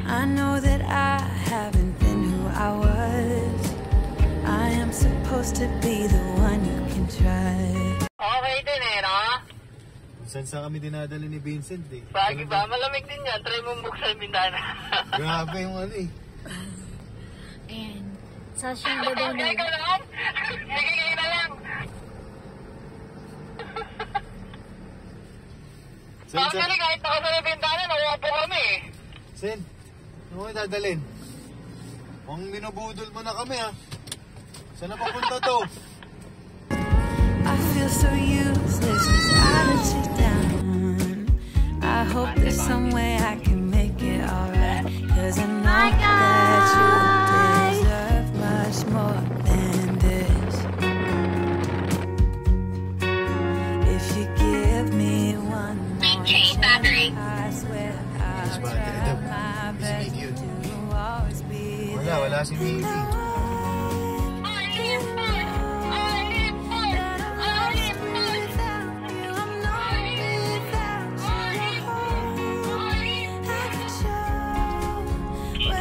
I know that I haven't been who I was. I am supposed to be the one you can trust. Okay din eh, no? Saan kami dinadala ni Vincent eh. Bagay ba? Malamig din yan. Try mong buksan yung bintana. Grabe yung ano eh. Ayan. Sasyang daw na. Ikaw lang? Sige, kayo na lang. Actually, kahit nakasal yung bintana, nakuha po kami eh. Sen, ano mo dadalhin? Kung binubudol mo na kami ha. Saan na papunta to? I feel so useless 'cause I let you down. I hope there's some way I can make it alright. 'Cause I know that you deserve much more than this. If you give me one more chance, I swear I'll try my best to always be there. Wala si Mimi.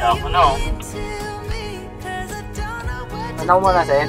Ako na oh. Ano mo na, Sen?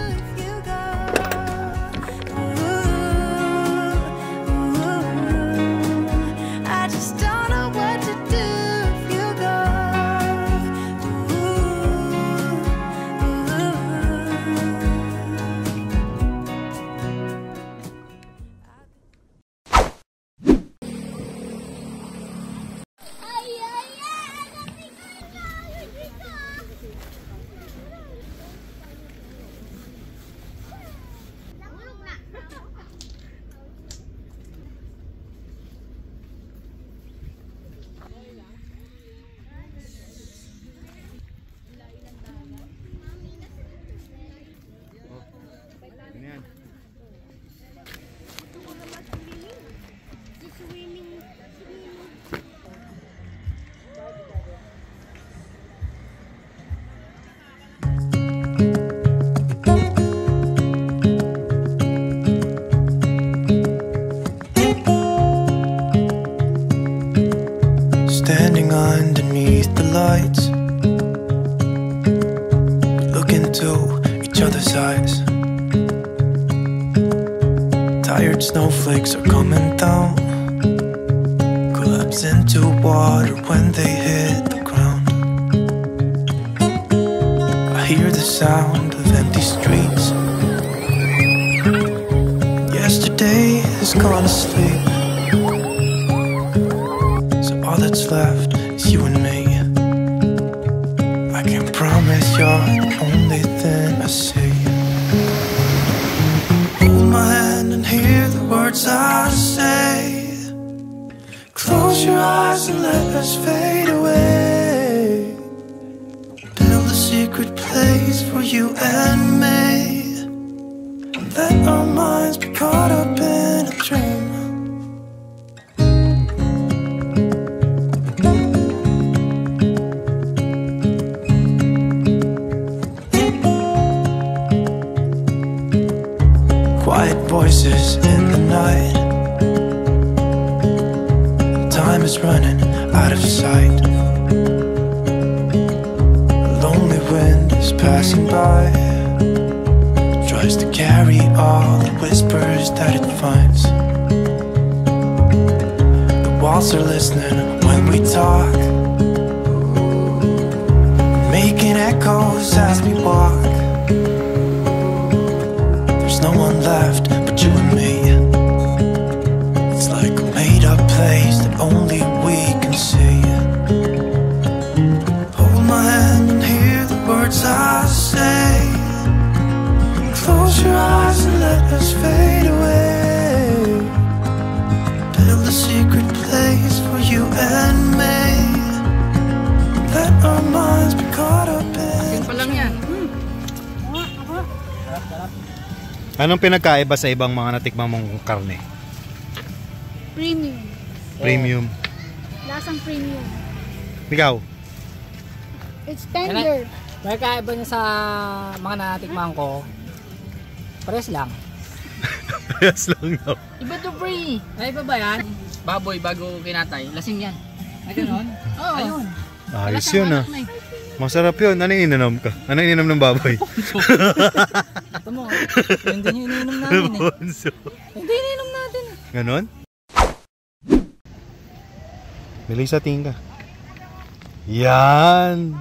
Standing underneath the lights, look into each other's eyes. Tired snowflakes are coming down, collapse into water when they hit the ground. I hear the sound of empty streets. Yesterday has gone to sleep, so all that's left is you and me. I can promise you're the only thing I see. Hold my hand and hear the words I say. Close your eyes and let us fade away. Build a secret place for you and me. Let our minds be caught up in a dream. Quiet voices in the night. Time is running out of sight. A lonely wind is passing by, tries to carry all the whispers that it finds. The walls are listening when we talk, making echoes as we walk. There's no one left but you and me. It's like a made-up place that only we can see. Hold my hand and hear the words I say. Close your eyes and let us fade away. Build a secret place for you and me. Let our minds be caught up in. Pa lang yan. Anong pinagkaiba sa ibang mga natikman mong karne? Premium. Premium. Lasang premium. Ikaw? It's tender. May kaiba niya sa mga natikman ko. Pares lang. Pares lang daw. Iba to pre. Ay, iba ba yan? Baboy bago kinatay. Lasing yan. Ay, gano'n? Oo. Ayun. Ayos yun ah. Masarap yun. Ano yung ininom ka? Ano yung ininom ng baboy? Ito mo, yun din yung ininom namin eh. Bonso. Hindi ininom natin eh. Ganon? Melissa, tingin ka. Yan!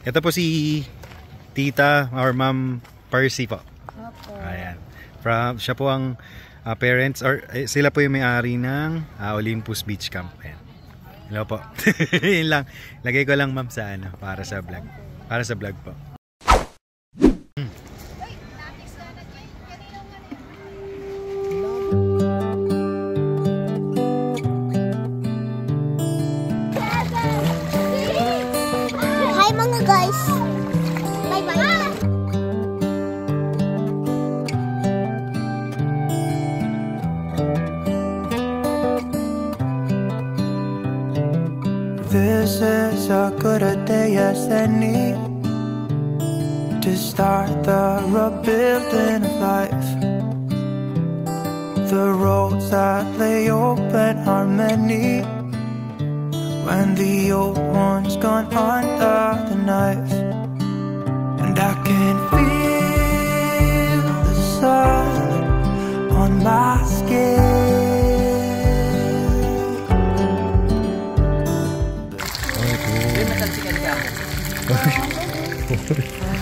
Ito po si Tita or Ma'am Percy po. Ayan. Siya po ang parents or sila po yung may-ari ng Olympus Beach Camp. Ayan. Hello po. Yun lang. Lagay ko lang ma'am sa ano para sa vlog. Para sa vlog po. Hi mga guys. Bye-bye. This is as good a day as any to start the rebuilding of life. The roads that lay open are many when the old one's gone under the knife. And I can feel the sun on my skin.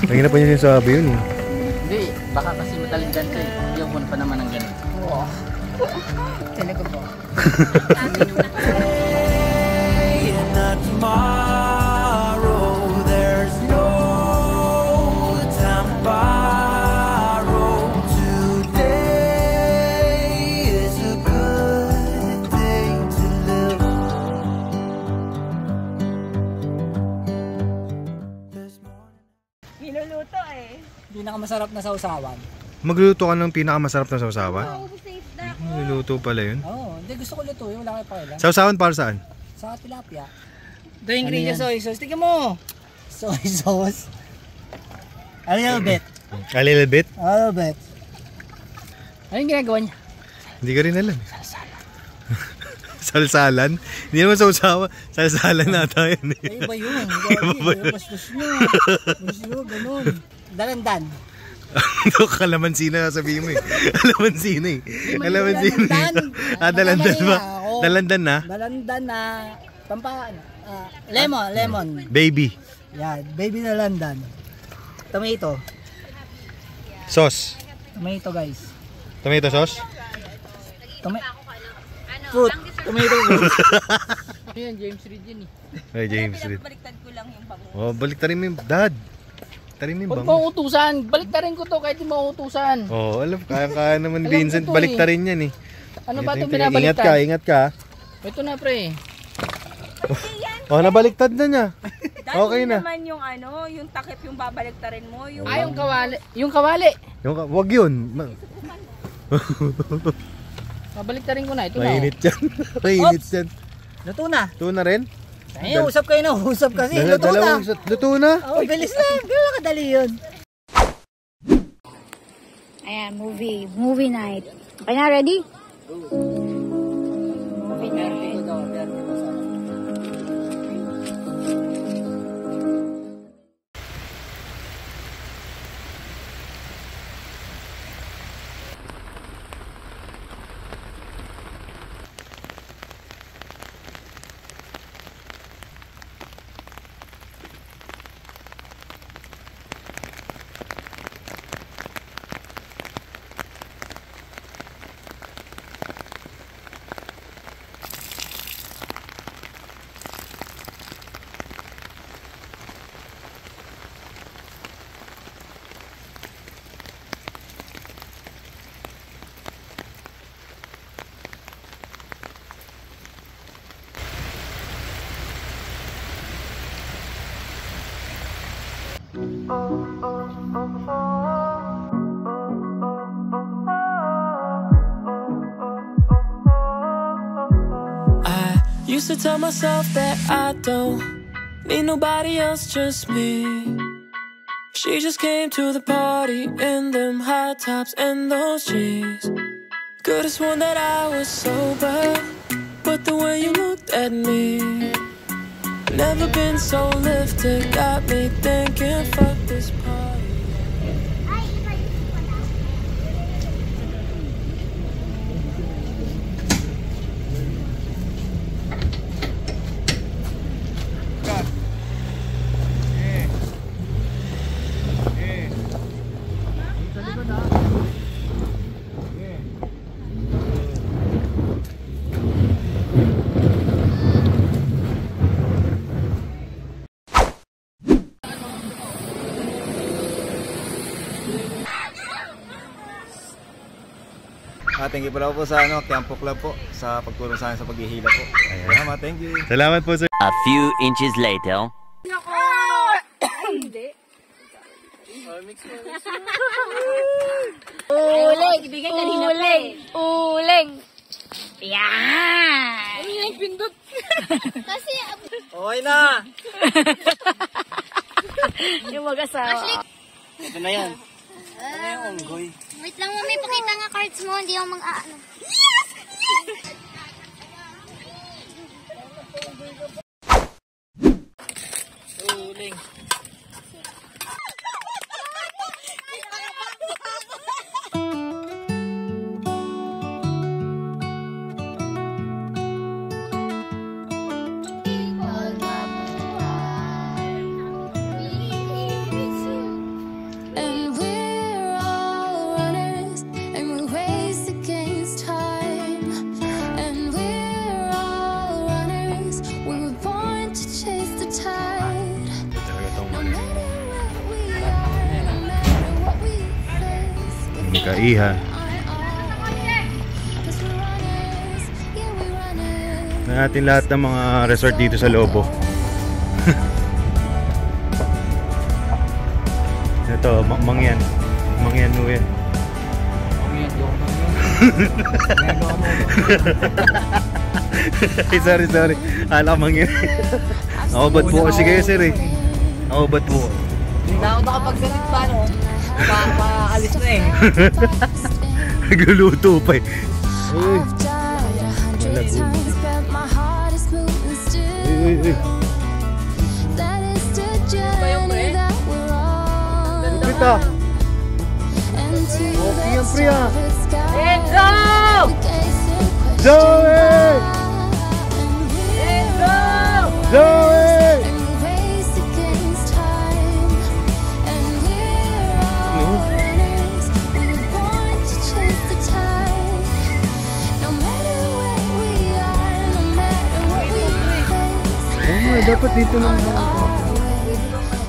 Mahina pa niya yung sabi yun eh. Hindi, baka kasi matalindan ka eh. Yung muna pa naman ng ganun. Oo. Talaga po. And not tomorrow, there's no time to borrow. Today is a good day to live. This morning. Niluluto eh. Pinakamasarap na sausawan. Magluluto ka ng pinakamasarap na sausawan? Magluluto pala yun. Oo, hindi gusto ko lutuin. Wala kayo pakialam. Sausawan para saan? Sa tilapia. Ito yung ingredients soy sauce. Tingnan mo! Soy sauce. A little bit. A little bit? A little bit. Ano yung ginagawa niya? Hindi ka rin alam. Salsalan? Hindi naman sausawan. Salsalan nata yun eh. Ay, iba yun. Iba yun. Bastos nyo. Bastos nyo, ganun. Dalandan. Kalamansi na sabihin mo eh. Kalamansi na eh. Kalamansi na eh. Dalandan ba? Dalandan na? Dalandan na. Lemon. Baby. Yan, baby dalandan. Tomato. Sauce. Tomato guys. Tomato sauce? Fruit. Tomato fruit. Yan, James Reid yun eh. Ay, James Reid. Baliktad ko lang yung bango. Oh, balik tarin mo yung dad. Tarin mo yung Huwag bangus. mo utusan. Balik na rin ko to kahit di mo utusan. Oh, alam, kaya naman Alam Vincent, ko to balik eh. tarin yan eh. Ano ba Ito, itong binabaliktad? Ingat ka. Ito na pre. Oh, nabaliktad na niya. Okay na. naman yung ano, yung takip yung babaliktarin mo. Yung Yung kawali. Yung kawali. Wag yun. Babaliktarin ko na. Ito na. Mainit yan. Mainit yan. Luto na. Ito na rin? Ay, usap kayo na. Usap kasi. Luto na. Luto na? Oh, bilis na. Gano'n kadali yun. Ayan, movie night. Okay na, ready? Movie night. I used to tell myself that I don't need nobody else, just me. She just came to the party in them high tops and those jeans. Could've sworn that I was sober, but the way you looked at me Never been so lifted, got me thinking, fuck this party. Thank you pala po sa Campo Club po sa pagtulong sa akin sa paghihila po. Salamat, thank you. Salamat po, sir. A few inches later. Uling! Ibigay kanina pa eh. Uling! Yan! Uling, pindot. Kasi, Okay na! yung mag-asawa. Ito na yan. Ano yung unggoy? Wait lang, mami. Pakita nga cards mo. Hindi ako mag-aano. Uling. And we're all runners, and we race against time. And we're all runners, we were born to chase the tide. No matter where we are, no matter what we face, we're Magkaiha. Cause we're runners, yeah we're runners. Na natin lahat ng mga resort dito sa Lobo. Ito, Mangyan. Mangyan Nuyan. Sorry. Alam ko Mangyan. Ako ba't po kasi kayo, sir eh? Ako ba't po? Hindi na ako nakapagsalit pa, no? Paalis na eh. Nagluluto pa eh. Uy. I've died 100 times, but my heart is moving still. Uy. That is the journey that we're on. Pita! And to Okay yan, the Priya! top it's got Let's go! the gates and questions Zoe! and we're Zoe! and we race against time. And we're all runners, we were born to chase the tide. No matter where we are, no matter what we face, Oo nga, dapat dito lang.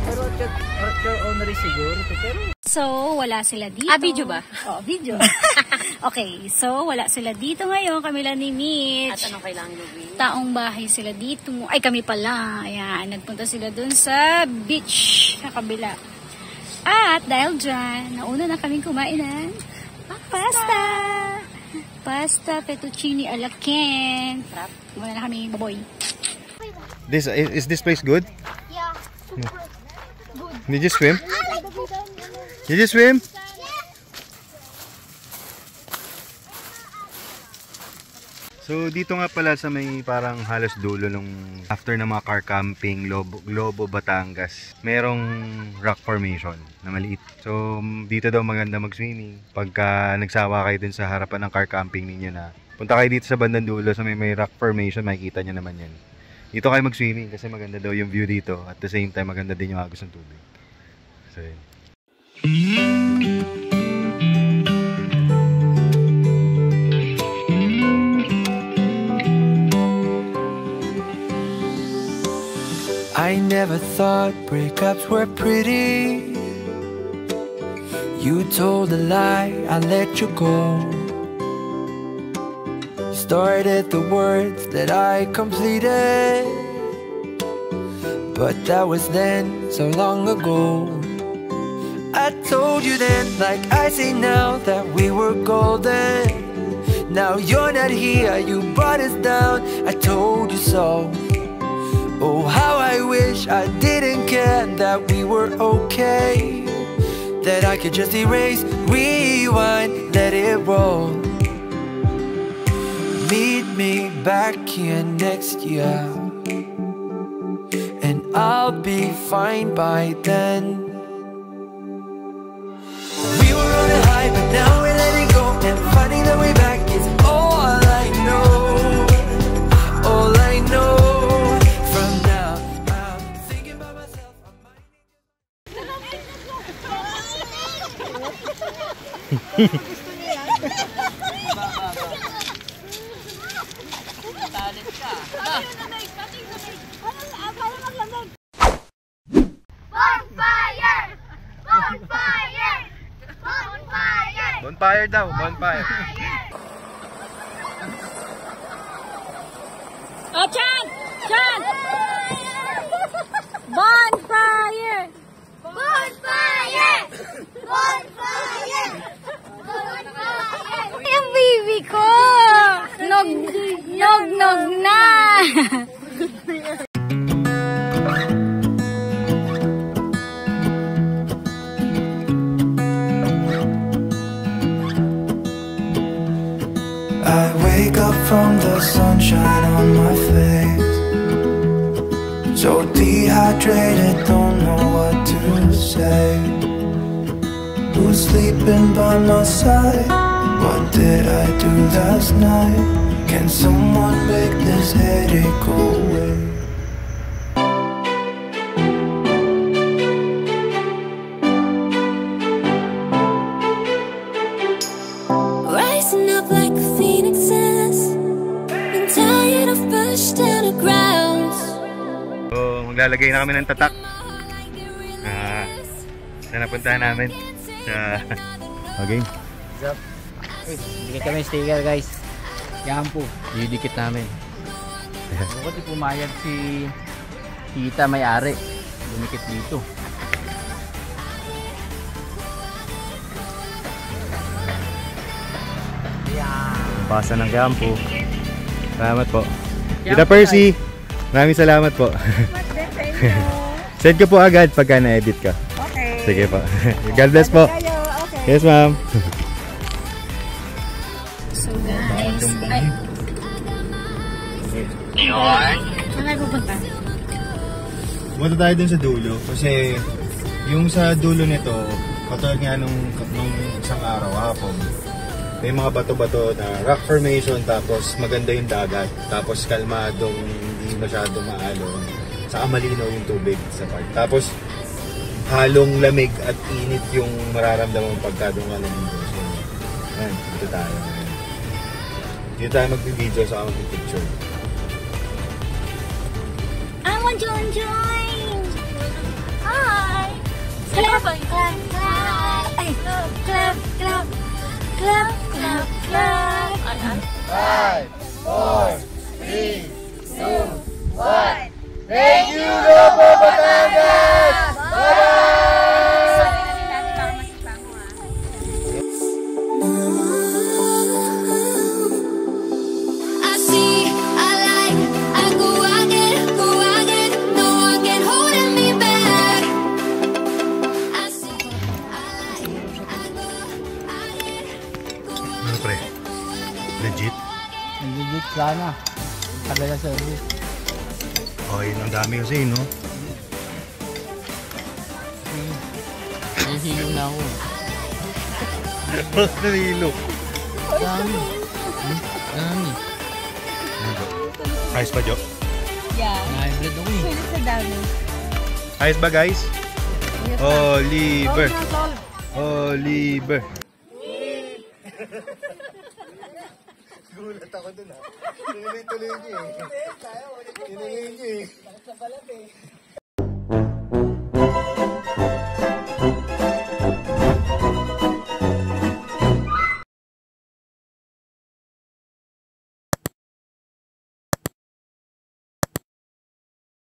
Pero Archer Honorary siguro ito, pero So, wala sila dito. Video ba? Oo, video. Okay, so wala sila dito ngayon. Kami lang ni Mitch. At anong kailangan gawin? Taong bahay sila dito. Ay, kami pala. Ayan, nagpunta sila dun sa beach sa kabila. At dahil dyan, nauna na kaming kumain ng pasta. Pasta, fettuccine ala Ken. Wala na kami baboy. Is this place good? Yeah, super good. Did you swim? Did you swim? So dito nga pala sa may parang halos dulo nung after ng mga car camping Lobo, Batangas, merong rock formation na maliit. So dito daw maganda mag-swimming. Pagka nagsawa kayo dun sa harapan ng car camping ninyo na punta kayo dito sa bandang dulo sa may rock formation, makikita nyo naman yan. Dito kayo mag-swimming kasi maganda daw yung view dito. At the same time maganda din yung agos ng tubig. So yun. I never thought breakups were pretty. You told a lie, I let you go. Started the words that I completed, but that was then, so long ago. I told you then, like I say now, that we were golden. Now you're not here, you brought us down, I told you so. Oh, how I wish I didn't care, that we were okay, that I could just erase, rewind, let it roll. Meet me back here next year. and I'll be fine by then. We were on a high, but now we're letting go, and finding the way back is all I know. All I know. From now, I'm thinking about myself. Talent ka. Bonfire! Bonfire! Bonfire! Bonfire daw, bonfire. Oh, chant! Chant! Bonfire! Bonfire! Bonfire! Bonfire! Ang baby ko! Nog na! I wake up from the sunshine on my face, so dehydrated, don't know what to say. Who's sleeping by my side? What did I do last night? Can someone make this headache go away? Rising up like the phoenixes, been tired of pushed down the grounds. So, maglalagay na kami ng tatak. Na napuntahan namin. Okay. What's up? Dikit kami sticker guys. Yan po, didikit namin. Bukod pumayag si tita may-ari. Dumikit dito. Basa ng kampo. Salamat po. Tita Percy, maraming salamat po. Send ko po agad pagka na-edit ka. Okay. Sige po. God bless po. Okay. Yes, ma'am. So guys, ay. Saan tayo pupunta? Pumunta tayo dun sa dulo kasi yung sa dulo nito, katulad nga nung isang araw hapon, may mga bato-bato na rock formation, tapos maganda yung dagat, tapos kalmadong hindi masyado maalon, saka malinaw yung tubig sa part. Tapos halong lamig at init yung mararamdaman pagka doon ka nandito. So, yan, dito tayo. Dito tayo mag-video sa mag-picture. I want to join! Hi! Clap! Clap! Clap! Ay! Clap! Clap! Clap! Clap! Clap! 5, 4, 3, 2, 1. Thank you, Lobo Batangas! Bye-bye! I see, I like, I go again, no one can hold me back. I see, I like, I go again. Ano pre? Legit? Legit sana. Tagal na service. Oh, yun ang dami kasi, no? Nahihilo na ako. Nahihilo. Dami. Dami. Ayos ba, Jo? Yeah. Na-hybrid ako eh. Pwede sa dami. Ayos ba, guys? Yes, Oliver. solve. Oliver. Gulat ako dun ha. Tinuloy-tuloy niyo eh. Tinuloy niyo eh.